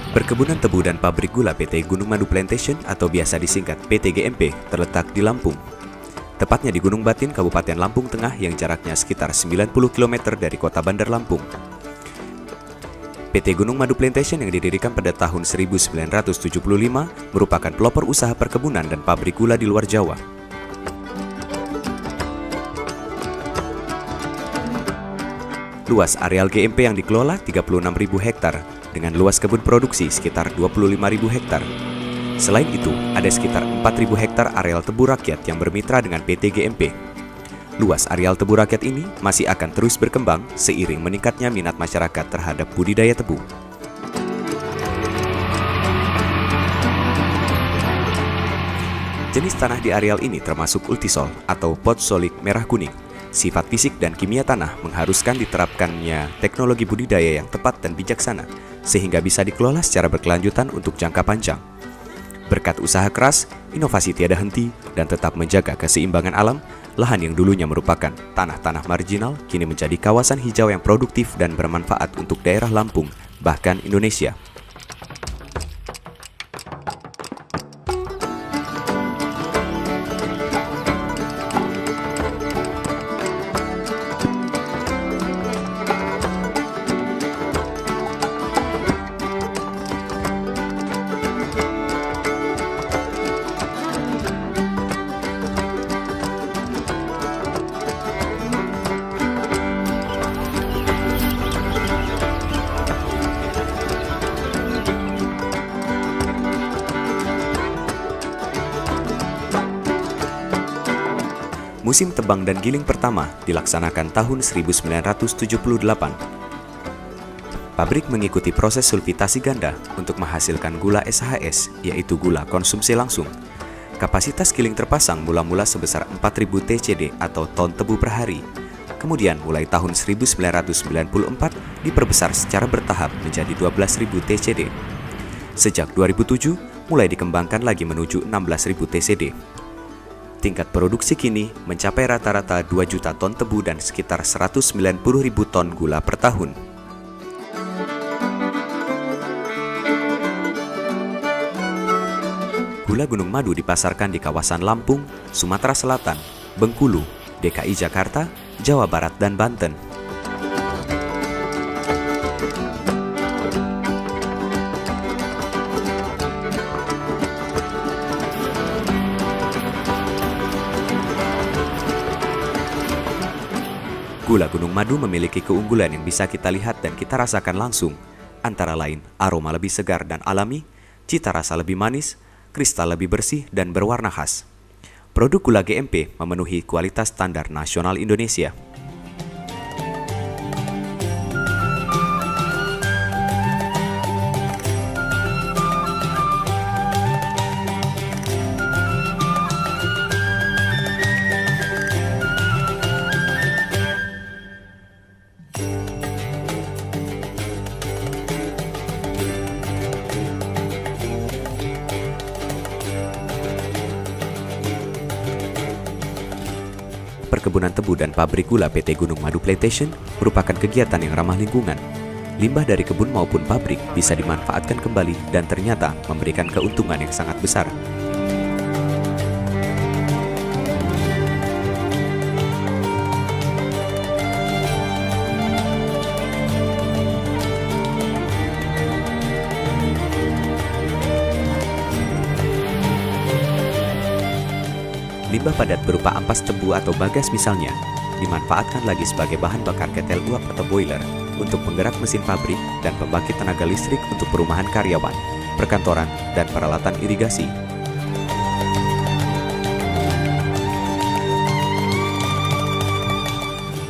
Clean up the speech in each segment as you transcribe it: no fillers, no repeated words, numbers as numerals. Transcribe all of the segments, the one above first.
Perkebunan tebu dan pabrik gula PT Gunung Madu Plantation atau biasa disingkat PT GMP terletak di Lampung. Tepatnya di Gunung Batin, Kabupaten Lampung Tengah yang jaraknya sekitar 90 km dari kota Bandar Lampung. PT Gunung Madu Plantation yang didirikan pada tahun 1975 merupakan pelopor usaha perkebunan dan pabrik gula di luar Jawa. Luas areal GMP yang dikelola 36.000 hektar dengan luas kebun produksi sekitar 25.000 hektar. Selain itu, ada sekitar 4.000 hektar areal tebu rakyat yang bermitra dengan PT GMP. Luas areal tebu rakyat ini masih akan terus berkembang seiring meningkatnya minat masyarakat terhadap budidaya tebu. Jenis tanah di areal ini termasuk ultisol atau potsolik merah kuning. Sifat fisik dan kimia tanah mengharuskan diterapkannya teknologi budidaya yang tepat dan bijaksana, sehingga bisa dikelola secara berkelanjutan untuk jangka panjang. Berkat usaha keras, inovasi tiada henti, dan tetap menjaga keseimbangan alam, lahan yang dulunya merupakan tanah-tanah marginal kini menjadi kawasan hijau yang produktif dan bermanfaat untuk daerah Lampung, bahkan Indonesia. Musim tebang dan giling pertama dilaksanakan tahun 1978. Pabrik mengikuti proses sulfitasi ganda untuk menghasilkan gula SHS, yaitu gula konsumsi langsung. Kapasitas giling terpasang mula-mula sebesar 4.000 TCD atau ton tebu per hari. Kemudian mulai tahun 1994 diperbesar secara bertahap menjadi 12.000 TCD. Sejak 2007 mulai dikembangkan lagi menuju 16.000 TCD. Tingkat produksi kini mencapai rata-rata 2 juta ton tebu dan sekitar 190.000 ton gula per tahun. Gula Gunung Madu dipasarkan di kawasan Lampung, Sumatera Selatan, Bengkulu, DKI Jakarta, Jawa Barat, dan Banten. Gula Gunung Madu memiliki keunggulan yang bisa kita lihat dan kita rasakan langsung, antara lain aroma lebih segar dan alami, cita rasa lebih manis, kristal lebih bersih dan berwarna khas. Produk gula GMP memenuhi kualitas standar nasional Indonesia. Perkebunan tebu dan pabrik gula PT Gunung Madu Plantation merupakan kegiatan yang ramah lingkungan. Limbah dari kebun maupun pabrik bisa dimanfaatkan kembali dan ternyata memberikan keuntungan yang sangat besar. Limbah padat berupa ampas tebu atau bagas misalnya, dimanfaatkan lagi sebagai bahan bakar ketel uap atau boiler untuk penggerak mesin pabrik dan pembangkit tenaga listrik untuk perumahan karyawan, perkantoran, dan peralatan irigasi.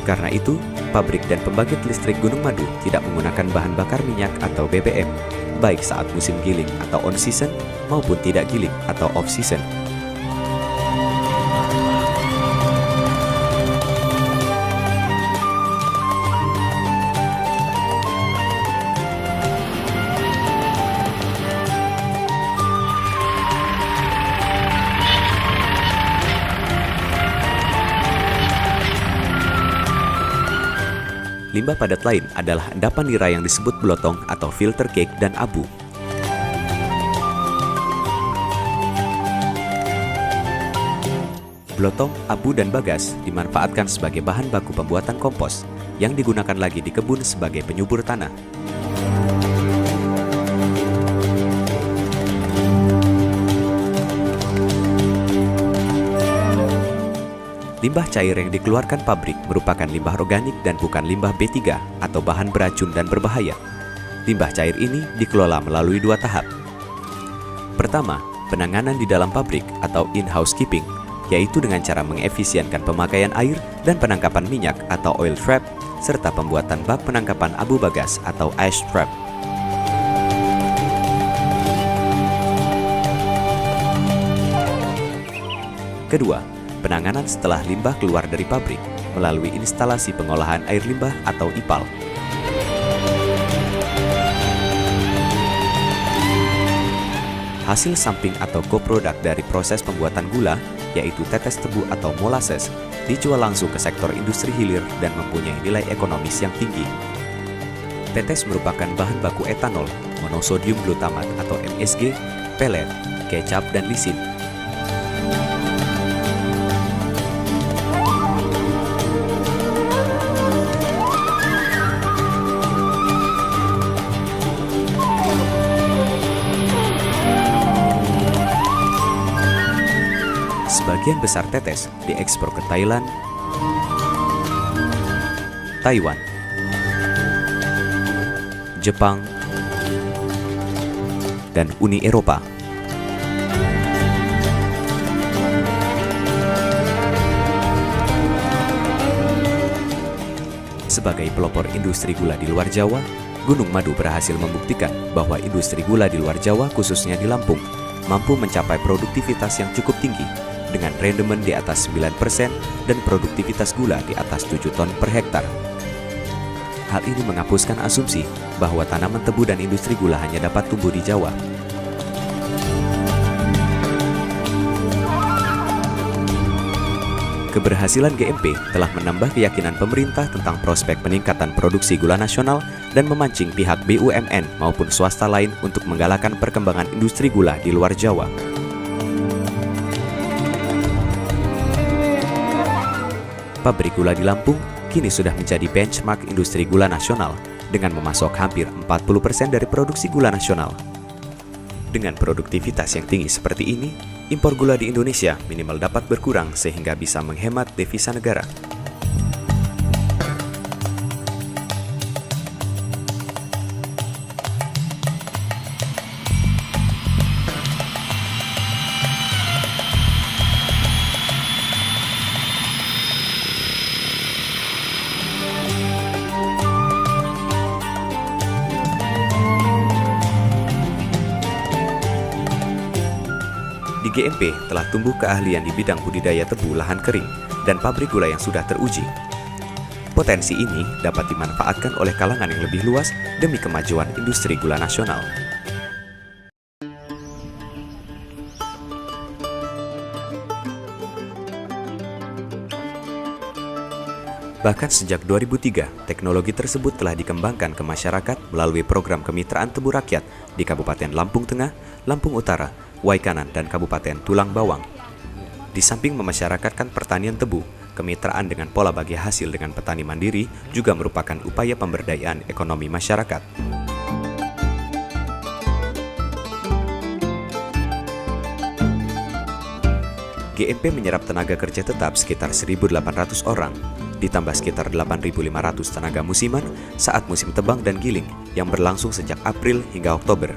Karena itu, pabrik dan pembangkit listrik Gunung Madu tidak menggunakan bahan bakar minyak atau BBM, baik saat musim giling atau on-season maupun tidak giling atau off-season. Limbah padat lain adalah endapan nira yang disebut blotong atau filter cake dan abu. Blotong, abu, dan bagas dimanfaatkan sebagai bahan baku pembuatan kompos yang digunakan lagi di kebun sebagai penyubur tanah. Limbah cair yang dikeluarkan pabrik merupakan limbah organik dan bukan limbah B3 atau bahan beracun dan berbahaya. Limbah cair ini dikelola melalui 2 tahap. Pertama, penanganan di dalam pabrik atau in-house keeping, yaitu dengan cara mengefisienkan pemakaian air dan penangkapan minyak atau oil trap, serta pembuatan bak penangkapan abu bagas atau ash trap. Kedua, penanganan setelah limbah keluar dari pabrik melalui instalasi pengolahan air limbah atau IPAL. Hasil samping atau co-produk dari proses pembuatan gula, yaitu tetes tebu atau molasses, dijual langsung ke sektor industri hilir dan mempunyai nilai ekonomis yang tinggi. Tetes merupakan bahan baku etanol, monosodium glutamat atau MSG, pelet, kecap, dan lisin. Sebagian besar tetes diekspor ke Thailand, Taiwan, Jepang, dan Uni Eropa. Sebagai pelopor industri gula di luar Jawa, Gunung Madu berhasil membuktikan bahwa industri gula di luar Jawa, khususnya di Lampung, mampu mencapai produktivitas yang cukup tinggi dengan rendemen di atas 9% dan produktivitas gula di atas 7 ton per hektar. Hal ini menghapuskan asumsi bahwa tanaman tebu dan industri gula hanya dapat tumbuh di Jawa. Keberhasilan GMP telah menambah keyakinan pemerintah tentang prospek peningkatan produksi gula nasional dan memancing pihak BUMN maupun swasta lain untuk menggalakkan perkembangan industri gula di luar Jawa. Pabrik gula di Lampung kini sudah menjadi benchmark industri gula nasional dengan memasok hampir 40% dari produksi gula nasional. Dengan produktivitas yang tinggi seperti ini, impor gula di Indonesia minimal dapat berkurang sehingga bisa menghemat devisa negara. Di GMP telah tumbuh keahlian di bidang budidaya tebu lahan kering dan pabrik gula yang sudah teruji. Potensi ini dapat dimanfaatkan oleh kalangan yang lebih luas demi kemajuan industri gula nasional. Bahkan sejak 2003, teknologi tersebut telah dikembangkan ke masyarakat melalui program kemitraan tebu rakyat di Kabupaten Lampung Tengah, Lampung Utara, Waikanan, dan Kabupaten Tulang Bawang. Di samping memasyarakatkan pertanian tebu, kemitraan dengan pola bagi hasil dengan petani mandiri juga merupakan upaya pemberdayaan ekonomi masyarakat. GMP menyerap tenaga kerja tetap sekitar 1.800 orang, ditambah sekitar 8.500 tenaga musiman saat musim tebang dan giling yang berlangsung sejak April hingga Oktober.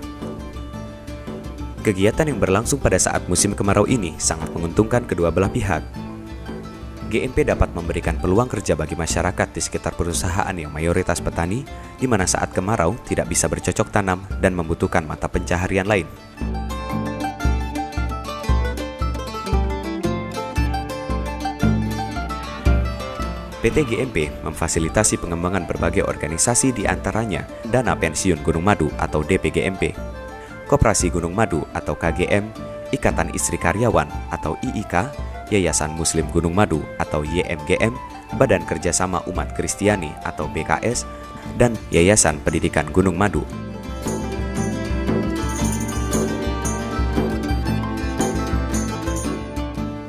Kegiatan yang berlangsung pada saat musim kemarau ini sangat menguntungkan kedua belah pihak. GMP dapat memberikan peluang kerja bagi masyarakat di sekitar perusahaan yang mayoritas petani, di mana saat kemarau tidak bisa bercocok tanam dan membutuhkan mata pencaharian lain. PT GMP memfasilitasi pengembangan berbagai organisasi, di antaranya Dana Pensiun Gunung Madu atau DPGMP, Koperasi Gunung Madu atau KGM, Ikatan Istri Karyawan atau IIK, Yayasan Muslim Gunung Madu atau YMGM, Badan Kerjasama Umat Kristiani atau BKS, dan Yayasan Pendidikan Gunung Madu.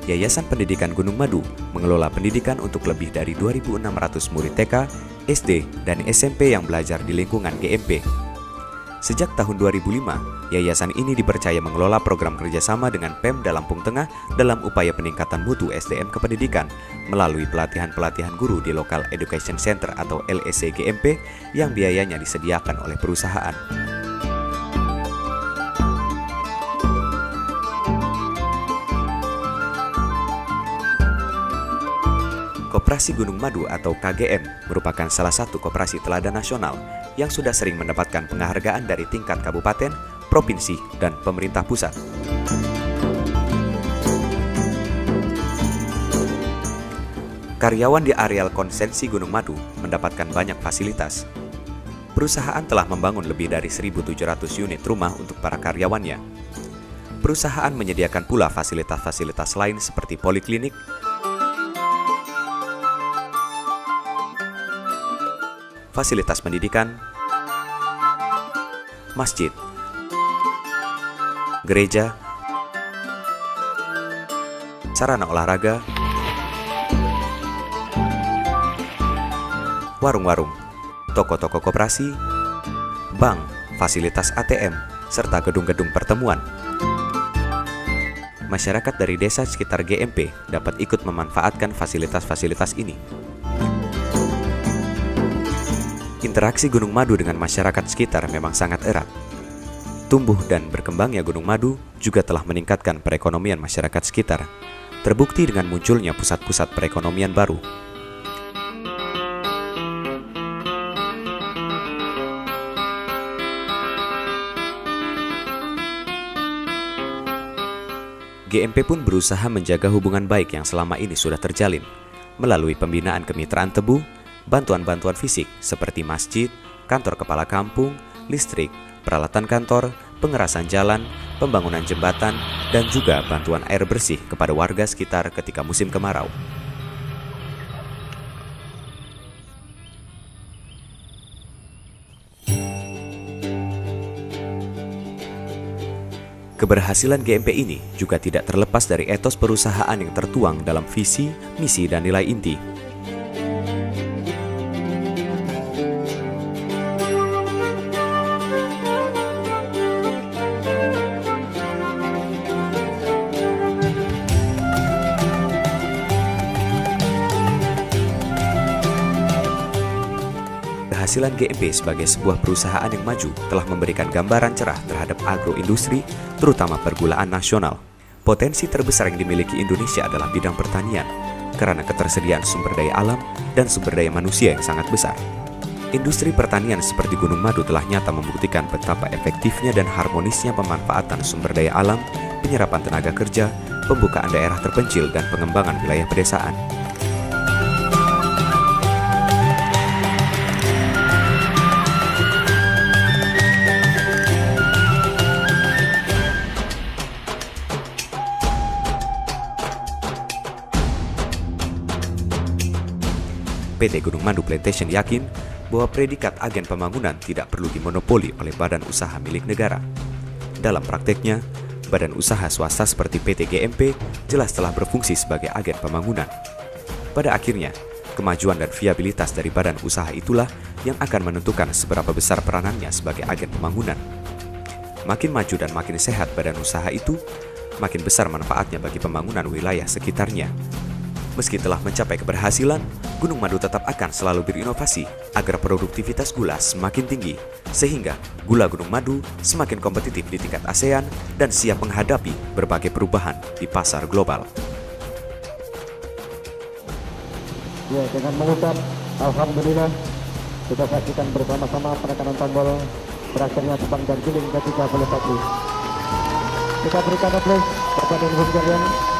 Yayasan Pendidikan Gunung Madu mengelola pendidikan untuk lebih dari 2.600 murid TK, SD, dan SMP yang belajar di lingkungan GMP. Sejak tahun 2005, yayasan ini dipercaya mengelola program kerjasama dengan Pemda Lampung Tengah dalam upaya peningkatan mutu SDM kependidikan melalui pelatihan-pelatihan guru di Local Education Center atau LEC GMP yang biayanya disediakan oleh perusahaan. Koperasi Gunung Madu atau KGM merupakan salah satu koperasi teladan nasional yang sudah sering mendapatkan penghargaan dari tingkat kabupaten, provinsi, dan pemerintah pusat. Karyawan di areal konsensi Gunung Madu mendapatkan banyak fasilitas. Perusahaan telah membangun lebih dari 1.700 unit rumah untuk para karyawannya. Perusahaan menyediakan pula fasilitas-fasilitas lain seperti poliklinik, fasilitas pendidikan, masjid, gereja, sarana olahraga, warung-warung, toko-toko koperasi, bank, fasilitas ATM, serta gedung-gedung pertemuan. Masyarakat dari desa sekitar GMP dapat ikut memanfaatkan fasilitas-fasilitas ini. Interaksi Gunung Madu dengan masyarakat sekitar memang sangat erat. Tumbuh dan berkembangnya Gunung Madu juga telah meningkatkan perekonomian masyarakat sekitar, terbukti dengan munculnya pusat-pusat perekonomian baru. GMP pun berusaha menjaga hubungan baik yang selama ini sudah terjalin, melalui pembinaan kemitraan tebu, bantuan-bantuan fisik seperti masjid, kantor kepala kampung, listrik, peralatan kantor, pengerasan jalan, pembangunan jembatan, dan juga bantuan air bersih kepada warga sekitar ketika musim kemarau. Keberhasilan GMP ini juga tidak terlepas dari etos perusahaan yang tertuang dalam visi, misi, dan nilai inti. Keberhasilan GMP sebagai sebuah perusahaan yang maju telah memberikan gambaran cerah terhadap agroindustri, terutama pergulaan nasional. Potensi terbesar yang dimiliki Indonesia adalah bidang pertanian, karena ketersediaan sumber daya alam dan sumber daya manusia yang sangat besar. Industri pertanian seperti Gunung Madu telah nyata membuktikan betapa efektifnya dan harmonisnya pemanfaatan sumber daya alam, penyerapan tenaga kerja, pembukaan daerah terpencil, dan pengembangan wilayah pedesaan. PT Gunung Madu Plantation yakin bahwa predikat agen pembangunan tidak perlu dimonopoli oleh badan usaha milik negara. Dalam prakteknya, badan usaha swasta seperti PT GMP jelas telah berfungsi sebagai agen pembangunan. Pada akhirnya, kemajuan dan viabilitas dari badan usaha itulah yang akan menentukan seberapa besar peranannya sebagai agen pembangunan. Makin maju dan makin sehat badan usaha itu, makin besar manfaatnya bagi pembangunan wilayah sekitarnya. Meski telah mencapai keberhasilan, Gunung Madu tetap akan selalu berinovasi agar produktivitas gula semakin tinggi, sehingga gula Gunung Madu semakin kompetitif di tingkat ASEAN dan siap menghadapi berbagai perubahan di pasar global. Ya, dengan mengucap Alhamdulillah, kita saksikan bersama-sama penekanan tombol berakhirnya tebang dan giling ke-31. Kita berikan aplaus Bapak dan Ibu sekalian.